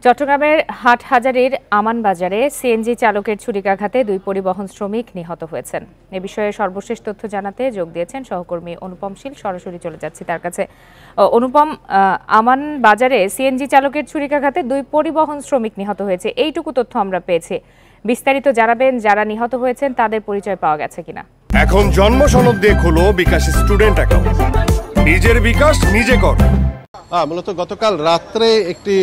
চট্টগ্রামের হাটহাজারীর আমান বাজারে সিএনজি চালকের ছুরিকাঘাতে ২ পরিবহন শ্রমিক নিহত হয়েছেন। এ বিষয়ে সর্বশেষ তথ্য জানাতে যোগ দিয়েছেন সহকর্মী অনুপম শীল। সরাসরি চলে যাচ্ছি তার কাছে। অনুপম, আমান বাজারে সিএনজি চালকের ছুরিকাঘাতে ২ পরিবহন শ্রমিক নিহত হয়েছে, এইটুকু তথ্য আমরা পেয়েছি। বিস্তারিত জানাবেন, যারা নিহত হয়েছেন তাদের পরিচয় পাওয়া গেছে কিনা? এখন জন্ম সনদ দিয়ে খোলো বিকাশ স্টুডেন্ট অ্যাকাউন্ট। নিজের বিকাশ নিজে কর। মূলত গতকাল রাত্রে একটি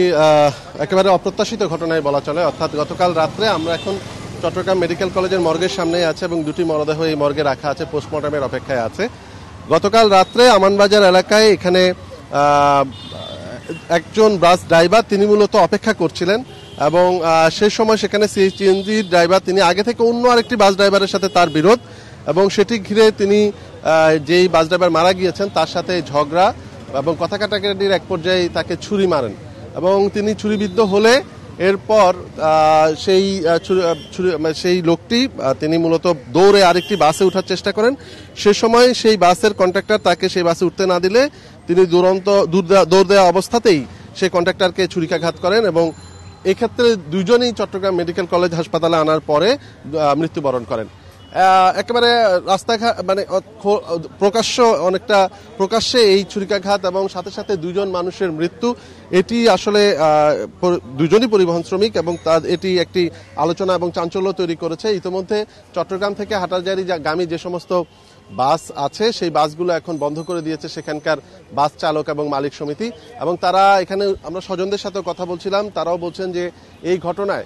একেবারে অপ্রত্যাশিত ঘটনায় বলা চলে। অর্থাৎ গতকাল রাত্রে আমরা এখন চট্টগ্রাম মেডিকেল কলেজের মর্গের সামনেই আছে এবং দুটি মরদেহ এই মর্গে রাখা আছে, পোস্টমর্টমের অপেক্ষায় আছে। গতকাল রাত্রে আমানবাজার এলাকায় এখানে একজন বাস ড্রাইভার তিনি মূলত অপেক্ষা করছিলেন এবং সেই সময় সেখানে সিএনজি ড্রাইভার তিনি আগে থেকে অন্য আরেকটি বাস ড্রাইভারের সাথে তার বিরোধ এবং সেটি ঘিরে তিনি যেই বাস ড্রাইভার মারা গিয়েছেন তার সাথে ঝগড়া এবং কথা কাটাকাটির এক পর্যায়ে তাকে ছুরি মারেন এবং তিনি ছুরিবিদ্ধ হলে এরপর সেই লোকটি তিনি মূলত দৌড়ে আরেকটি বাসে ওঠার চেষ্টা করেন। সে সময় সেই বাসের কন্ট্রাক্টর তাকে সেই বাসে উঠতে না দিলে তিনি দৌড় দেওয়া অবস্থাতেই সেই কন্ট্রাক্টরকে ছুরিকাঘাত করেন এবং এক্ষেত্রে দুজনেই চট্টগ্রাম মেডিকেল কলেজ হাসপাতালে আনার পরে মৃত্যুবরণ করেন। একেবারে রাস্তাঘাট মানে প্রকাশ্যে এই ছুরিকাঘাত এবং সাথে সাথে দুজন মানুষের মৃত্যু, এটি আসলে দুজনই পরিবহন শ্রমিক এবং এটি একটি আলোচনা এবং চাঞ্চল্য তৈরি করেছে। ইতিমধ্যে চট্টগ্রাম থেকে হাটহাজারী গামী যে সমস্ত বাস আছে সেই বাসগুলো এখন বন্ধ করে দিয়েছে সেখানকার বাস চালক এবং মালিক সমিতি এবং তারা এখানে আমরা স্বজনদের সাথে কথা বলছিলাম, তারাও বলছেন যে এই ঘটনায়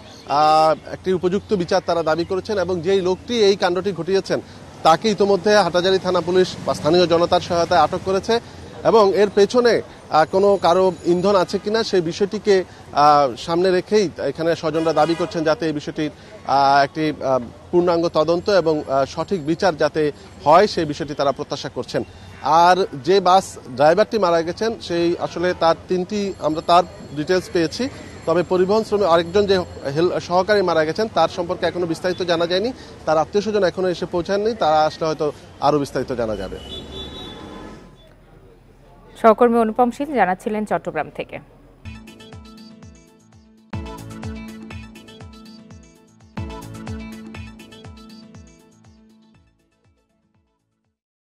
একটি উপযুক্ত বিচার তারা দাবি করেছেন এবং যেই লোকটি এই কাণ্ডটি ঘটিয়েছেন তাকে ইতিমধ্যে হাটহাজারী থানা পুলিশ বা স্থানীয় জনতার সহায়তায় আটক করেছে এবং এর পেছনে কারো ইন্ধন আছে কিনা সেই বিষয়টিকে সামনে রেখেই এখানে স্বজনরা দাবি করছেন যাতে এই বিষয়টির একটি পূর্ণাঙ্গ তদন্ত এবং সঠিক বিচার যাতে হয় সেই বিষয়টি তারা প্রত্যাশা করছেন। আর যে বাস ড্রাইভারটি মারা গেছেন সেই আসলে আমরা তার ডিটেলস পেয়েছি, তবে পরিবহন শ্রমিক আরেকজন যে সহকারী মারা গেছেন তার সম্পর্কে এখনো বিস্তারিত জানা যায়নি। তার আত্মীয় স্বজন এখনো এসে পৌঁছাননি, তারা আসলে হয়তো আরো বিস্তারিত জানা যাবে। সহকর্মী অনুপম শীল জানাচ্ছিলেন চট্টগ্রাম থেকে।